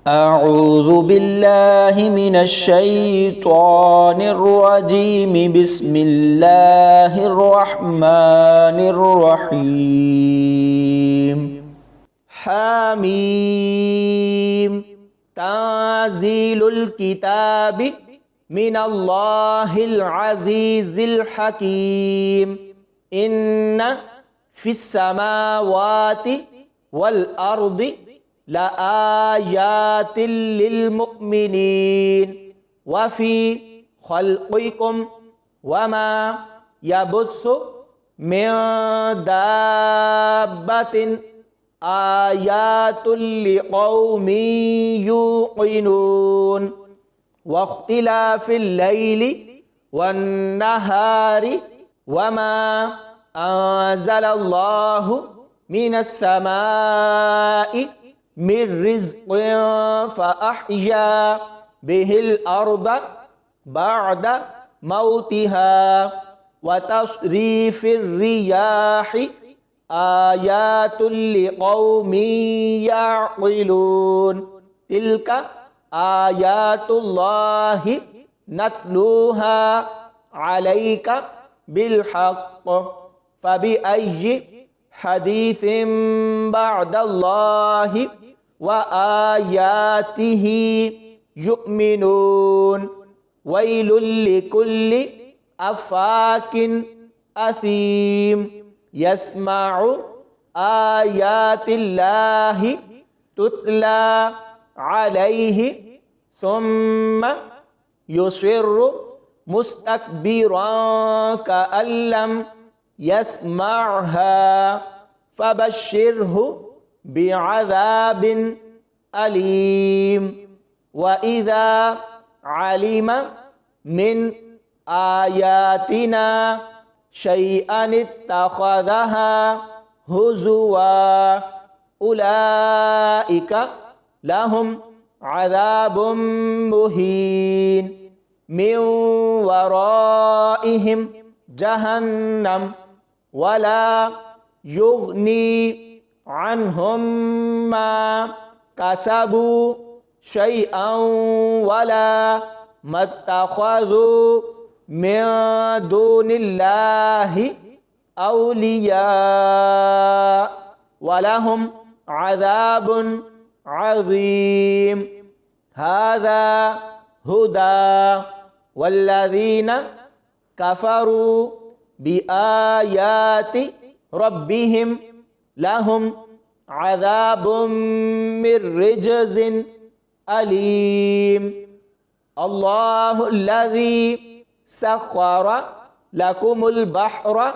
أعوذ بالله من الشيطان الرجيم بسم الله الرحمن الرحيم حميم تنزيل الكتاب من الله العزيز الحكيم إن في السماوات والأرض لآيات للمؤمنين وفي خلقكم وما يبث من دابة آيات لقوم يوقنون واختلاف الليل والنهار وما أنزل الله من السماء من رزق فأحيا به الأرض بعد موتها وتصريف الرياح آيات لقوم يعقلون تلك آيات الله نتلوها عليك بالحق فبأي حديث بعد الله وآياته يؤمنون ويل لكل أفاك أثيم يسمع آيات الله تتلى عليه ثم يصر مستكبرا كأن لم يسمعها فبشره بعذاب أليم وإذا علم من آياتنا شيئا اتخذها هزوا أولئك لهم عذاب مهين من ورائهم جهنم ولا يغني عنهم ما كسبوا شيئا ولا ما اتخذوا من دون الله أولياء ولهم عذاب عظيم هذا هدى والذين كفروا بآيات ربهم لهم عذاب من رجز أليم الله الذي سخر لكم البحر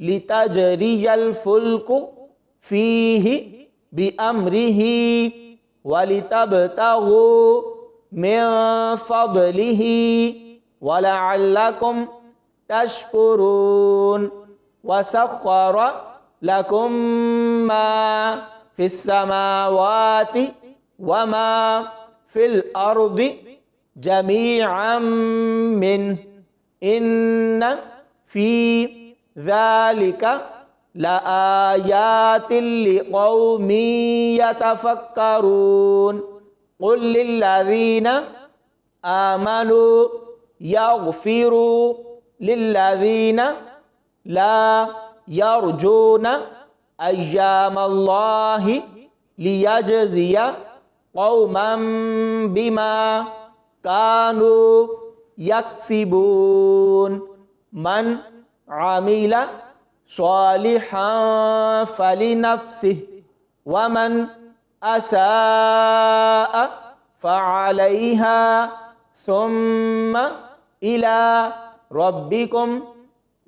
لتجري الفلك فيه بأمره ولتبتغوا من فضله ولعلكم تشكرون وسخر لكم ما في السماوات وما في الأرض جميعا منه إن في ذلك لآيات لقوم يتفكرون قل للذين آمنوا يغفروا للذين لا يرجون أيام الله ليجزي قوما بما كانوا يكسبون من عمل صالحا فلنفسه ومن أساء فعليها ثم إلى ربكم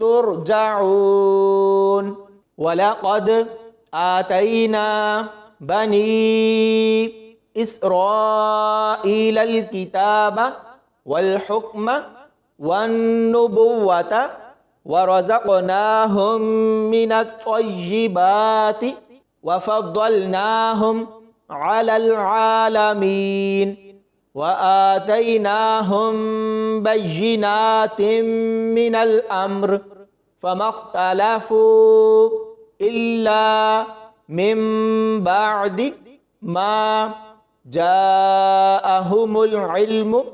ترجعون ولقد آتينا بني إسرائيل الكتاب والحكم والنبوة ورزقناهم من الطيبات وفضلناهم على العالمين وآتيناهم بينات من الأمر فما اختلفوا إلا من بعد ما جاءهم العلم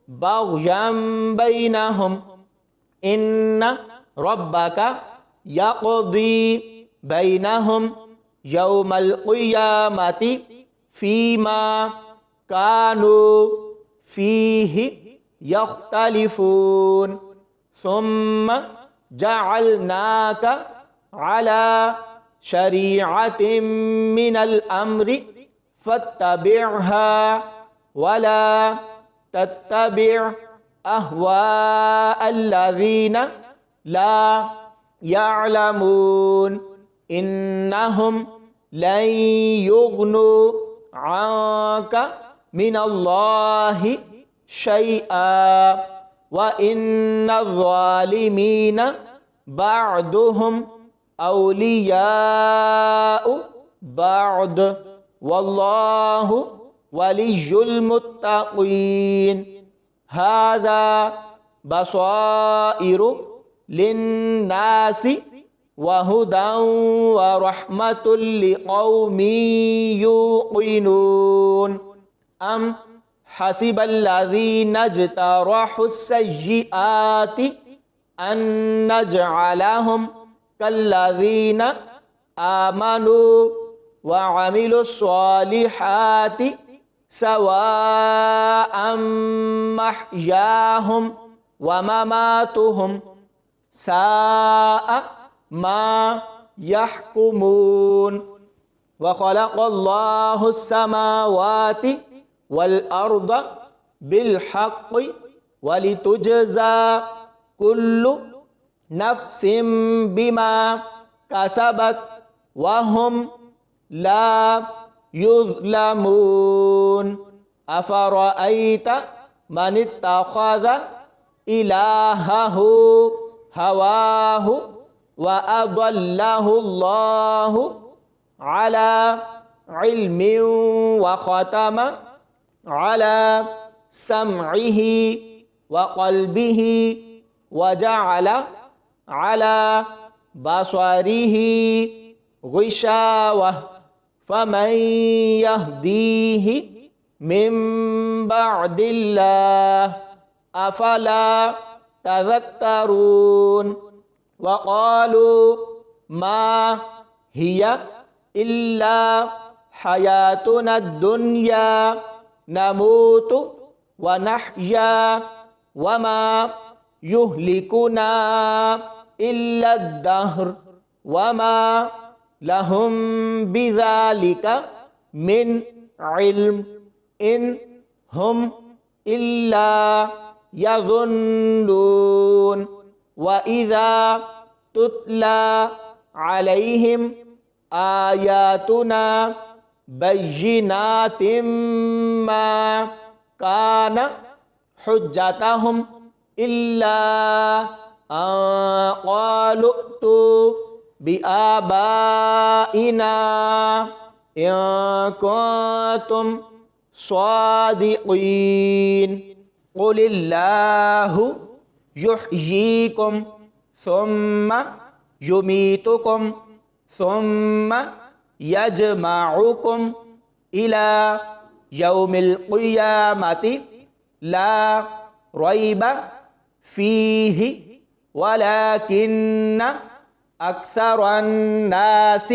بغيا بينهم إن ربك يقضي بينهم يوم القيامة فيما كانوا فيه يختلفون ثم جعلناك على شريعة من الأمر فاتبعها ولا تتبع أهواء الذين لا يعلمون إنهم لن يغنوا عنك من الله شيئا وإن الظالمين بعضهم أولياء بعض والله ولي المتقين هذا بصائر للناس وهدى ورحمة لقوم يوقنون أم حسب الذين اجترحوا السيئات أن نجعلهم كالذين آمنوا وعملوا الصالحات سواء محياهم ومماتهم ساء ما يحكمون وخلق الله السماوات والأرض بالحق ولتجزى كل نفس بما كسبت وهم لا يظلمون أفرأيت من اتخذ إلهه هواه وأضله الله على علم وختم على سمعه وقلبه وجعل على بصره غشاوة فمن يهديه من بعد الله أفلا تذكرون وقالوا ما هي إلا حياتنا الدنيا نموت ونحيا وما يهلكنا إلا الدهر وما لهم بذلك من علم إن هم إلا يظنون وإذا تتلى عليهم آياتنا بينات ما كان حجتهم إلا أن قالوا ائتوا بآبائنا إن كنتم صادقين قل الله يحييكم ثم يميتكم ثم يجمعكم إلى يوم القيامة لا ريب فيه ولكن أكثر الناس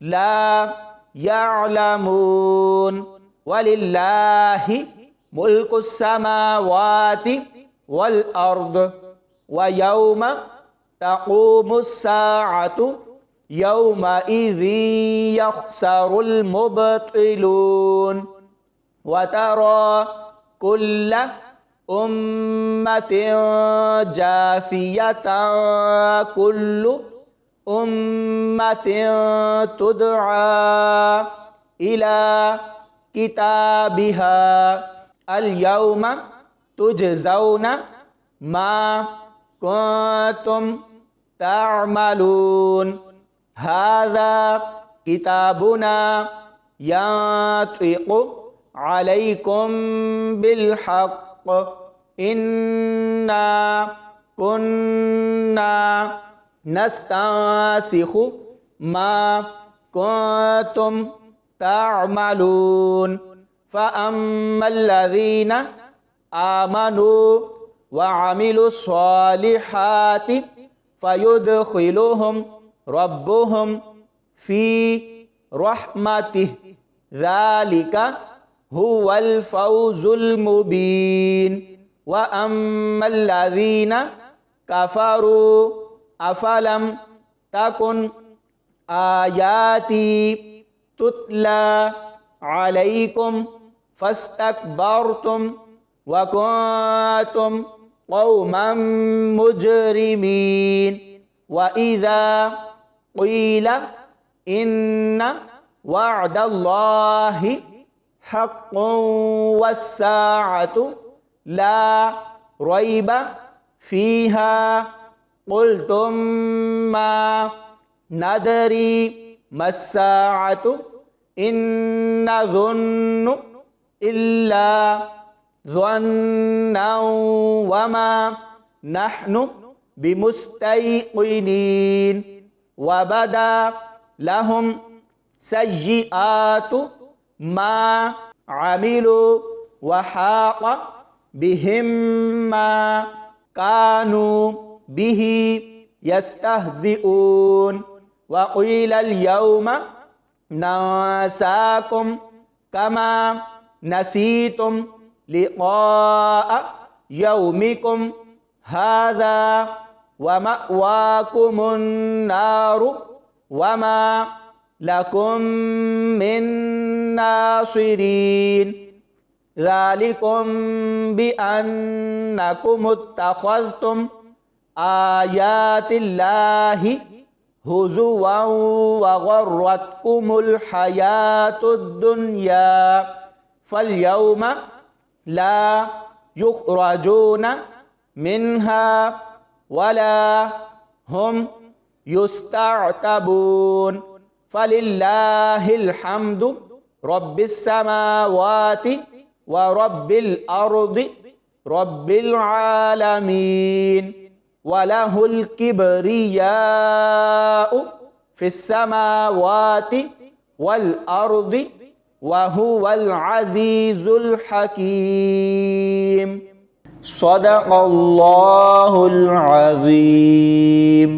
لا يعلمون ولله ملك السماوات والأرض ويوم تقوم الساعة يومئذ يخسر المبطلون وترى كل أمة جاثية كل أمة تدعى إلى كتابها اليوم تجزون ما كنتم تعملون هذا كتابنا ينطق عليكم بالحق إنا كنا نستنسخ ما كنتم تعملون فأما الذين آمنوا وعملوا الصالحات فيدخلهم ربهم في رحمته ذلك هو الفوز المبين وأما الذين كفروا أفلم تكن آياتي تتلى عليكم فاستكبرتم وكنتم قوما مجرمين وإذا قيل إن وعد الله حق والساعة لا ريب فيها قلتم ما ندري ما الساعة إن نظن إلا ظنا وما نحن بمستيقنين وبدا لهم سيئات ما عملوا وحاق بهم ما كانوا به يستهزئون وقيل اليوم ننساكم كما نسيتم لقاء يومكم هذا ومأواكم النار وما لكم من ناصرين ذلكم بأنكم اتخذتم آيات الله هزوا وغرتكم الحياة الدنيا فاليوم لا يخرجون منها ولا هم يستعتبون فلله الحمد رب السماوات ورب الأرض رب العالمين وله الكبرياء في السماوات والأرض وهو العزيز الحكيم صدق الله العظيم